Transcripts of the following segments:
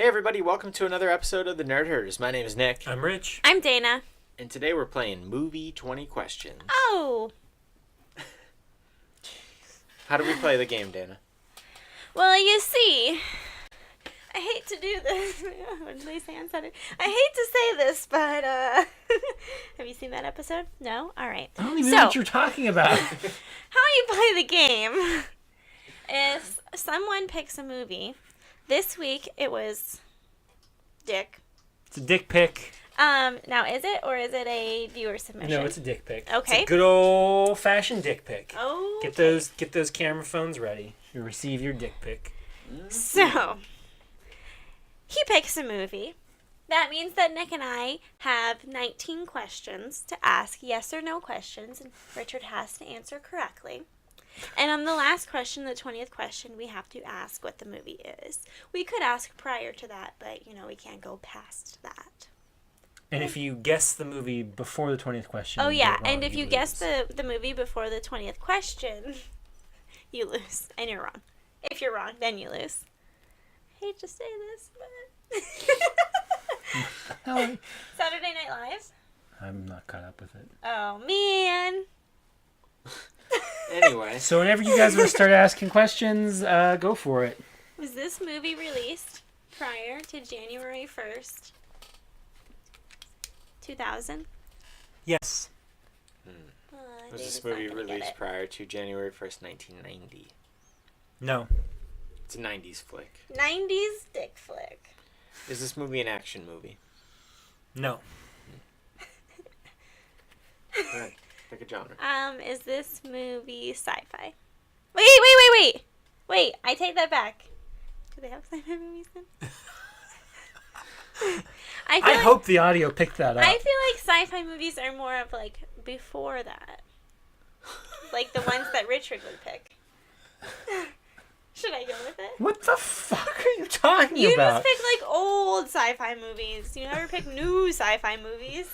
Hey everybody, welcome to another episode of the Nerd Herders. My name is Nick. I'm Rich. I'm Dana. And today we're playing Movie 20 Questions. Oh. How do we play the game, Dana? Well, you see, I hate to do this. What did they say on Saturday? I hate to say this, but, have you seen that episode? No? All right. I don't even know what you're talking about. How you play the game is someone picks a movie. This week, it was Dick. It's a dick pic. Now, is it, or is it a viewer submission? No, it's a dick pic. Okay. It's a good old-fashioned dick pic. Oh. Get those camera phones ready. You receive your dick pic. So, he picks a movie. That means that Nick and I have 19 questions to ask, yes or no questions, and Richard has to answer correctly. And on the last question, the 20th question, we have to ask what the movie is. We could ask prior to that, but, we can't go past that. And if you guess the movie before the 20th question... Oh, yeah, you get wrong, and if you lose. guess the movie before the 20th question, you lose, and you're wrong. If you're wrong, then you lose. I hate to say this, but... Saturday Night Live? I'm not caught up with it. Oh, man. Anyway. So whenever you guys want to start asking questions, go for it. Was this movie released prior to January 1st, 2000? Yes. Was this movie released prior to January 1st, 1990? No. It's a 90s flick. 90s dick flick. Is this movie an action movie? No. Alright, pick a genre. Is this movie sci-fi? Wait, I take that back. Do they have sci-fi movies then? I hope the audio picked that up. I feel like sci-fi movies are more of like before that. Like the ones that Richard would pick. Should I go with it? What the fuck are you talking You about? just pick like old sci-fi movies. You never pick new sci-fi movies.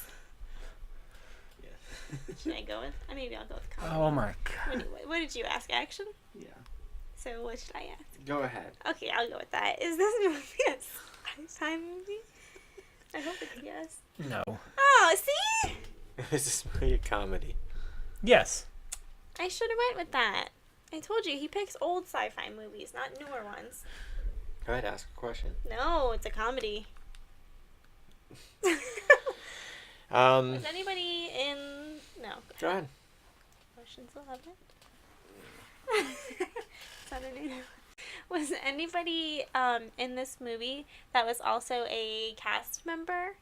Yeah. Should I go with? Maybe I'll go with comedy. Oh my god. Anyway, what did you ask? Action? Yeah. So what should I ask? Go ahead. Okay, I'll go with that. Is this movie a sci-fi movie? I hope it's yes. No. Oh, see? Is this movie a comedy? Yes. I should have went with that. I told you, he picks old sci-fi movies, not newer ones. Go ahead, ask a question. No, it's a comedy. Is anybody in... No. Go ahead. Ocean's 11? Saturday Night. Was anybody in this movie that was also a cast member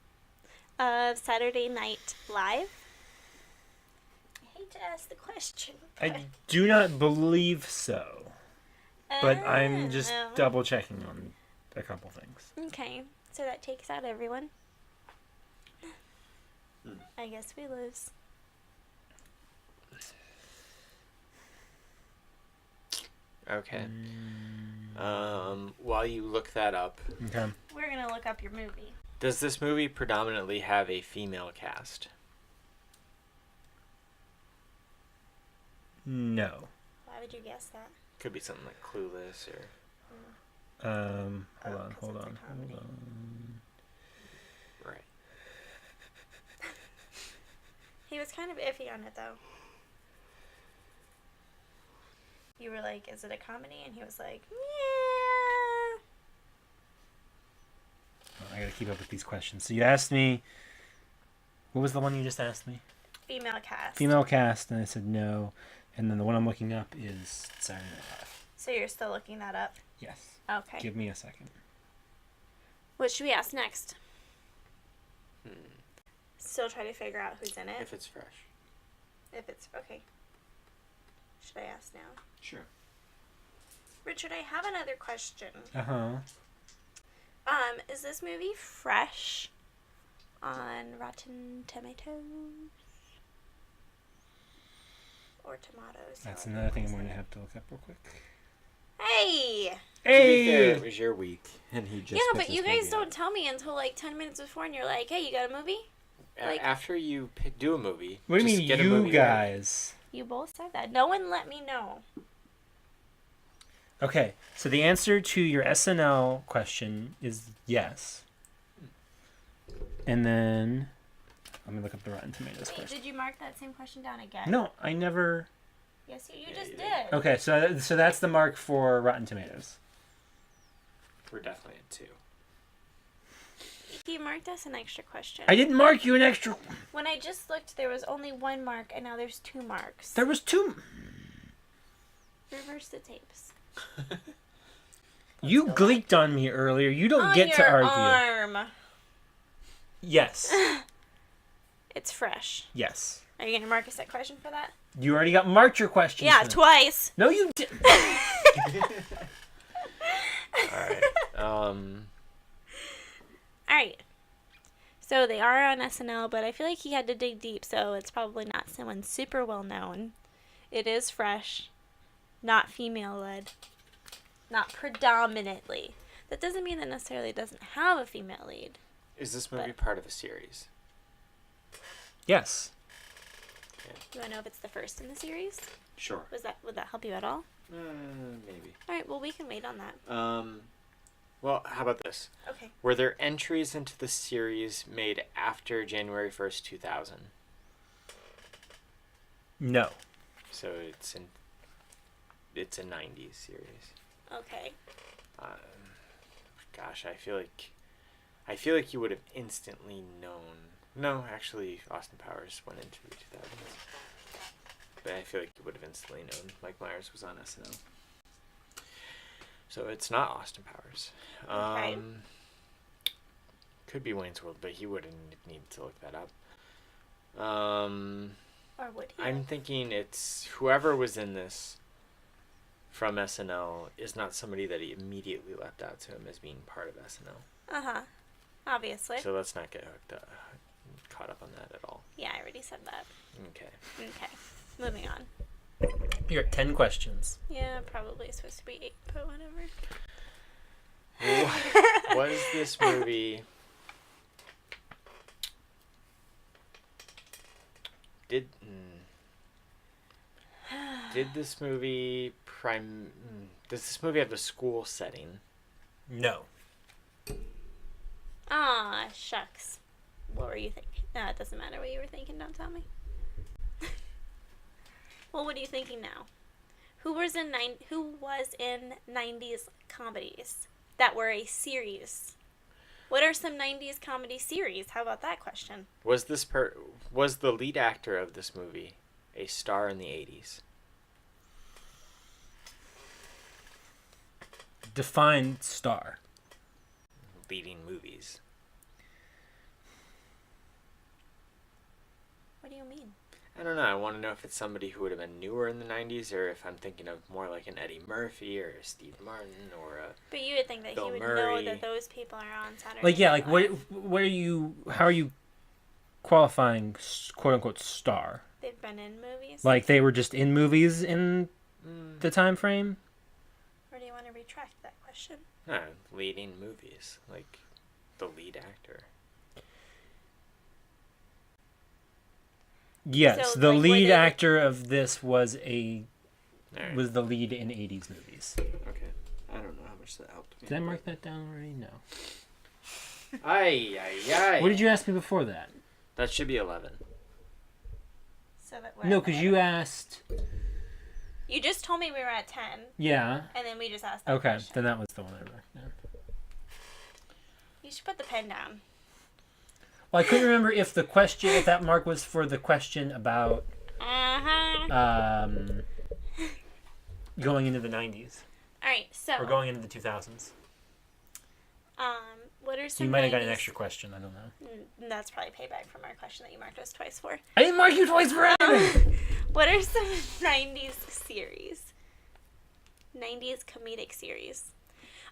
of Saturday Night Live? I hate to ask the question. I do not believe so. But I'm just Oh. double checking on a couple things. Okay, so that takes out everyone. I guess we lose. Okay. While you look that up, Okay. We're gonna look up your movie. does this movie predominantly have a female cast? No. Why would you guess that? Could be something like Clueless or... Hold 'cause it's a on. comedy. Right. He was kind of iffy on it, though. You were like, is it a comedy? And he was like, yeah. Oh, I gotta keep up with these questions. So you asked me, what was the one you just asked me? Female cast. Female cast, and I said no. And then the one I'm looking up is Saturday Night Live. So you're still looking that up? Yes. Okay. Give me a second. What should we ask next? Still try to figure out who's in it? If it's fresh. If it's... Okay. Should I ask now? Sure. Richard, I have another question. Uh-huh. Is this movie fresh on Rotten Tomatoes? Or Tomatoes? That's however another thing you I'm wanna going to say have to look up real quick. it. Hey! To be fair, it Hey! was your week, and he just Yeah, picked but this you guys movie don't up. tell me until like 10 minutes before, and you're like, hey, you got a movie? like- After you do a movie, What do you just mean, get a you movie ready. guys? You both said that. No one let me know. Okay, so the answer to your SNL question is yes. And then let me look up the Rotten Tomatoes Wait, first. did you mark that same question down again? No, I never. Yes, you Yeah, just you did. did. Okay, so that's the mark for Rotten Tomatoes. We're definitely at 2. You marked us an extra question. I didn't mark you an extra. When I just looked, there was only 1 mark, and now there's 2 marks. There was 2. Reverse the tapes. You go gleeked on me earlier. You don't On get to your argue. arm. Yes. It's fresh. Yes. Are you gonna mark us that question for that? You already got marked your question. Yeah, twice. No, you didn't. Alright. Alright. So they are on SNL, but I feel like he had to dig deep, so it's probably not someone super well known. It is fresh. Not female led. Not predominantly. That doesn't mean that necessarily it doesn't have a female lead. Is this movie part of a series? Yes. Do I know if it's the first in the series? Sure. Would that help you at all? Maybe. Alright, well we can wait on that. Well, how about this? Okay. Were there entries into the series made after January 1st, 2000? No. So it's a 90s series. Okay. Gosh, I feel like you would have instantly known. No, actually, Austin Powers went into the 2000s. But I feel like you would have instantly known Mike Myers was on SNL. So it's not Austin Powers. Okay. Could be Wayne's World, but he wouldn't need to look that up. Or would he? I'm thinking it's whoever was in this from SNL is not somebody that he immediately left out to him as being part of SNL. Uh-huh. Obviously. So let's not get caught up on that at all. Yeah, I already said that. Okay. Okay. Moving on. You're at 10 questions. Yeah, probably supposed to be 8, but whatever. Was this movie... Did this movie does this movie have a school setting? No. Ah, shucks. What were you thinking? No, it doesn't matter what you were thinking. Don't tell me. Well, what are you thinking now? Who was in 90s comedies that were a series? What are some 90s comedy series? How about that question? Was the lead actor of this movie a star in the 80s? Define star. Leading movies. What do you mean? I don't know. I want to know if it's somebody who would have been newer in the 90s or if I'm thinking of more like an Eddie Murphy or a Steve Martin or a... But you would think that Bill he would Murray. know that those people are on Saturday Like, yeah, Night like, Live. how are you qualifying quote-unquote star? They've been in movies? Like, they were just in movies in the time frame? Or do you want to retract that question? No, leading movies. Like, the lead actor. Yes, So, the like, were lead they- actor of this was Alright. the lead in 80s movies. Okay. I don't know how much that helped me. Did I mark that down already? No. Ay. What did you ask me before that? That should be 11. So that we're No, at because the- you asked... You just told me we were at 10, Yeah. and then we just asked that Okay, question. then that was the one I marked down. You should put the pen down. Well, I couldn't remember if that mark was for the question about Uh-huh. going into the 90s Alright, so... or going into the 2000s. What are some You might have got an 90s extra question. I don't know. That's probably payback from our question that you marked us twice for. I didn't mark you twice for anything. What are some 90s series? 90s comedic series.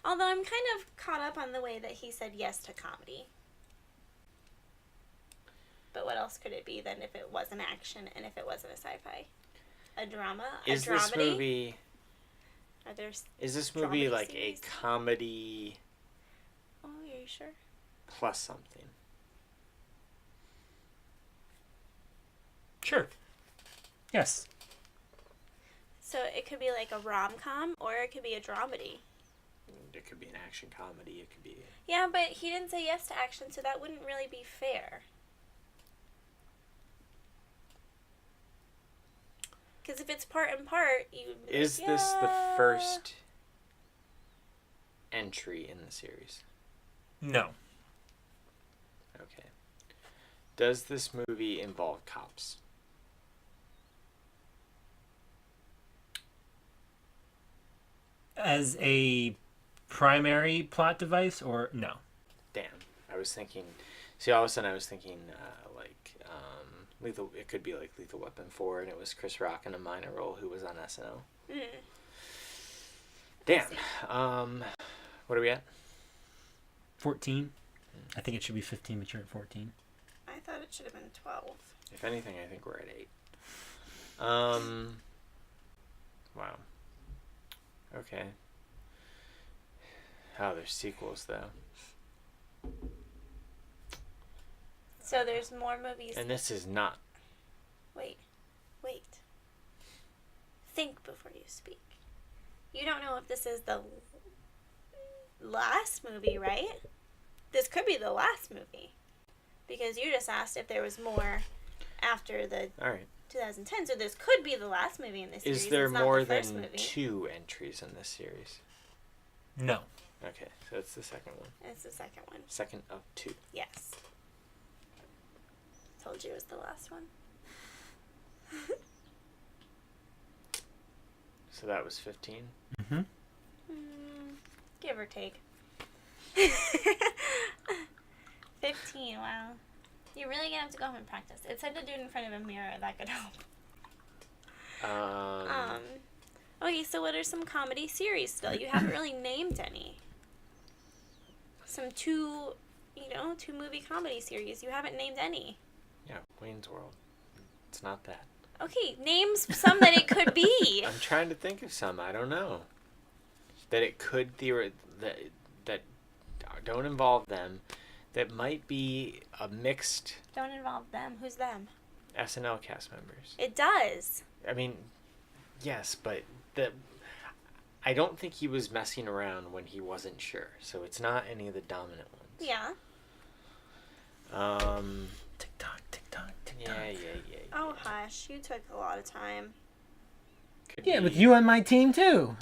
Although I'm kind of caught up on the way that he said yes to comedy. But what else could it be than if it wasn't action and if it wasn't a sci-fi? A drama? Is a this dramedy? movie... Are there... Is this movie Dramedy like series? a comedy Oh, are you sure? plus something? Sure. Yes. So So it could be like a rom-com or it could be a dramedy. It could be an action comedy. It could be. Yeah, but he didn't say yes to action, so that wouldn't really be fair. Because if it's part and part, you. Is this the first entry in the series? No. Okay. Does this movie involve cops? As a primary plot device, or no? Damn. I was thinking. See, all of a sudden I was thinking Lethal. It could be like Lethal Weapon 4, and it was Chris Rock in a minor role who was on SNL. Mm. Damn. What are we at? 14. I think it should be 15, but you're at 14. I thought it should have been 12. If anything, I think we're at 8. Wow. Okay. Oh, there's sequels though. So there's more movies. And this is not. Wait. Think before you speak. You don't know if this is the last movie, right? This could be the last movie. Because you just asked if there was more after the All right. 2010, so this could be the last movie in this series. Is there It's not more the than first movie. 2 entries in this series? No. Okay, so it's the second one. It's the second one. Second of 2. Yes. Told you it was the last one. So that was 15. Mm-hmm. Give or take. 15, wow. You're really gonna have to go home and practice. It said to do it in front of a mirror. That could help. Okay, so what are some comedy series still? You haven't really named any. Some two movie comedy series. You haven't named any. Yeah, Wayne's World. It's not that. Okay, name some that it could be. I'm trying to think of some. I don't know. That it could that don't involve them. That might be a mixed Don't involve them. Who's them? SNL cast members. It does. I mean, yes, but I don't think he was messing around when he wasn't sure. So it's not any of the dominant ones. Yeah. Tick-tock, tick-tock, tick-tock. Yeah. Oh, hush. You took a lot of time. Could Yeah, be- with you on my team, too.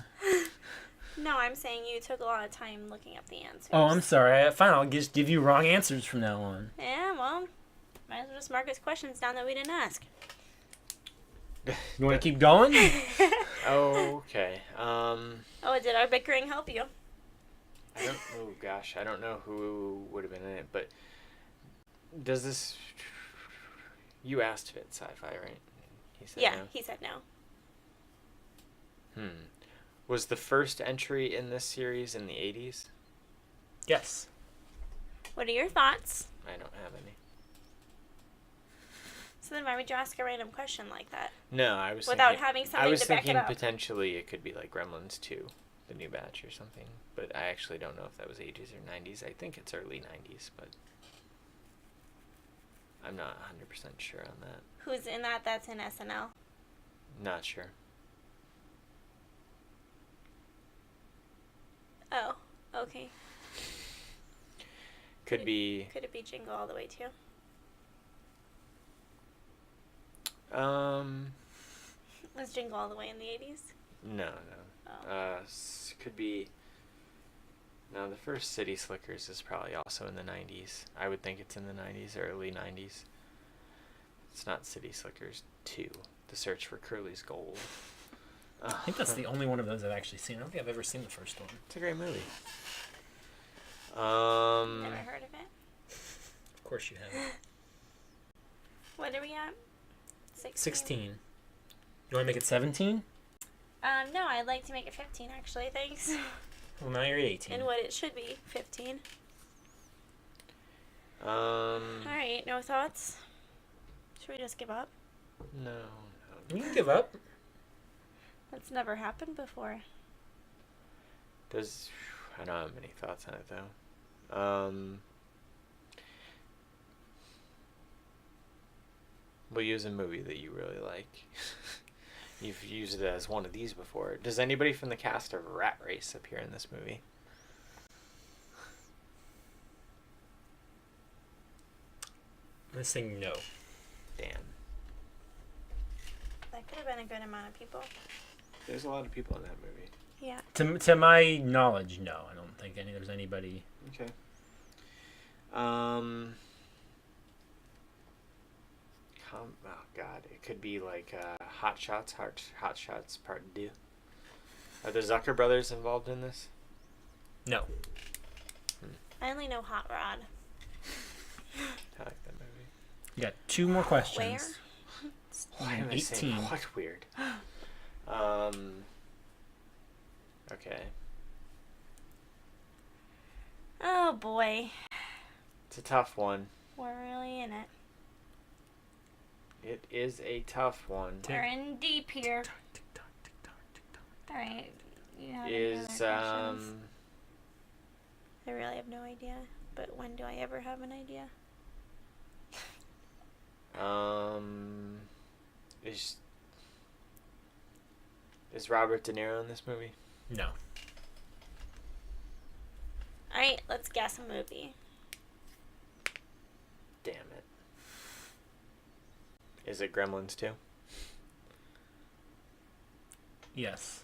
No, I'm saying you took a lot of time looking up the answers. Oh, I'm sorry. Fine, I'll just give you wrong answers from now on. Yeah, well, might as well just mark as questions down that we didn't ask. You want to keep going? Okay. Oh, did our bickering help you? Oh gosh, I don't know who would have been in it, but does this? You asked if it's sci-fi, right? He said Yeah, no. he said no. Was the first entry in this series in the 80s? Yes. What are your thoughts? I don't have any. So then why would you ask a random question like that? No, I was Without thinking, having I something was to back it thinking up. potentially it could be like Gremlins 2, the new batch or something, but I actually don't know if that was 80s or 90s. I think it's early 90s, but I'm not 100% sure on that. Who's in that? That's in SNL. Not sure. Oh, okay. Could be. Could it be Jingle All the Way too? Was Jingle All the Way in the 80s? No. Oh. Could be. No, the first City Slickers is probably also in the 90s. I would think it's in the 90s, early 90s. It's not City Slickers 2, The Search for Curly's Gold. I think that's the only one of those I've actually seen. I don't think I've ever seen the first one. It's a great movie. Never heard of it. Of course you have. What are we at? 16. You want to make it 17? No, I'd like to make it 15 actually, thanks. Well, now you're at 18. And what it should be, 15. No. Alright, no thoughts? Should we just give up? You can give up. That's never happened before. I don't have many thoughts on it though. We'll use a movie that you really like. You've used it as one of these before. Does anybody from the cast of Rat Race appear in this movie? I'm gonna say no. Damn. That could have been a good amount of people. There's a lot of people in that movie. Yeah. To my knowledge, no. I don't think there's anybody. Okay. Oh God, it could be like Hot Shots Part 2. Are the Zucker brothers involved in this? No. I only know Hot Rod. I like that movie. You got 2 more questions. Where? Why am I saying 18. what weird? Okay. Oh boy. It's a tough one. We're really in it. It is a tough one. We're in deep here. Tick-tock, tick-tock, tick-tock. Alright. You have any other Is questions? I really have no idea. But when do I ever have an idea? Is Robert De Niro in this movie? No. Alright, let's guess a movie. Damn it. Is it Gremlins 2? Yes.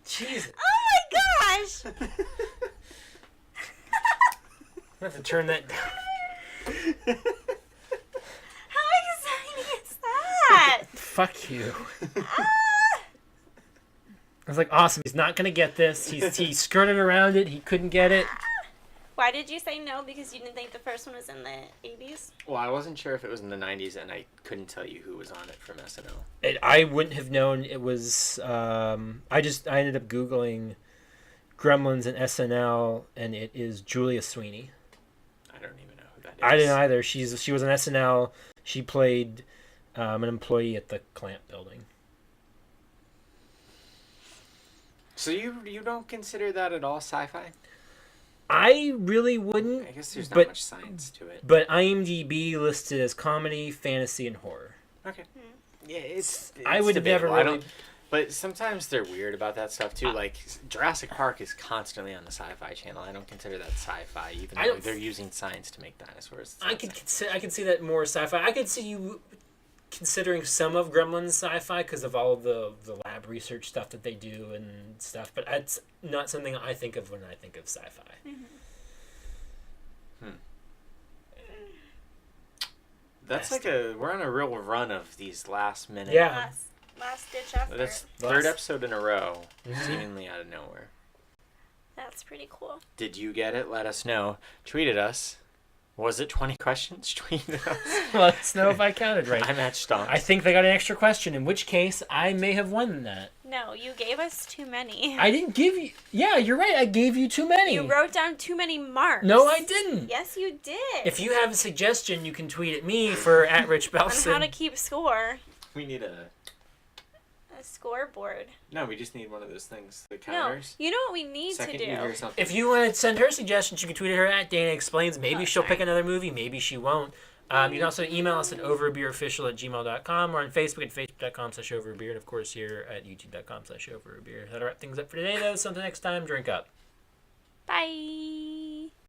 Jesus. Oh my gosh! I have to turn that down. How exciting is that? Fuck you. Ah! I was like, awesome. He's not gonna get this. He skirted around it. He couldn't get it. Why did you say no? Because you didn't think the first one was in the 80s? Well, I wasn't sure if it was in the 90s, and I couldn't tell you who was on it from SNL. I wouldn't have known it was. I ended up googling Gremlins and SNL, and it is Julia Sweeney. I don't even know who that is. I didn't either. She was on SNL. She played an employee at the Clamp building. So you don't consider that at all sci-fi? I really wouldn't. I guess there's not but, much science to it. But IMDb listed as comedy, fantasy, and horror. Okay. Yeah, it's I would never debatable. I really. don't. But sometimes they're weird about that stuff too. Like Jurassic Park is constantly on the Sci-Fi Channel. I don't consider that sci-fi, even I though don't- they're using science to make dinosaurs. It's I not could sci-fi. I could see that more sci-fi. I could see you considering some of Gremlins sci-fi because of all of the lab research stuff that they do and stuff. But it's not something I think of when I think of sci-fi. That's like we're on a real run of these last minute. Yeah. Last ditch effort. That's Last- third episode in a row, Mhm. seemingly out of nowhere. That's pretty cool. Did you get it? Let us know. Tweet at us. Was it 20 questions? Tweet at us. Let us know if I counted right. I'm at Stonks. I think they got an extra question, in which case I may have won that. No, you gave us too many. I didn't give you. Yeah, you're right. I gave you too many. You wrote down too many marks. No, I didn't. Yes, you did. If you have a suggestion, you can tweet at me for @Rich on Belson. how to keep score. We need a... A scoreboard. No, we just need one of those things. The No, counters. you know what we need Second to meter or do? something. If you want to send her suggestions, you can tweet at her @Dana Explains. Maybe Oh, she'll pick sorry. another movie. Maybe she won't. You can also email us at overbeerofficial@gmail.com or on Facebook at facebook.com/overbeer, and of course here at youtube.com/overbeer. That'll wrap things up for today, though. So until next time, drink up. Bye.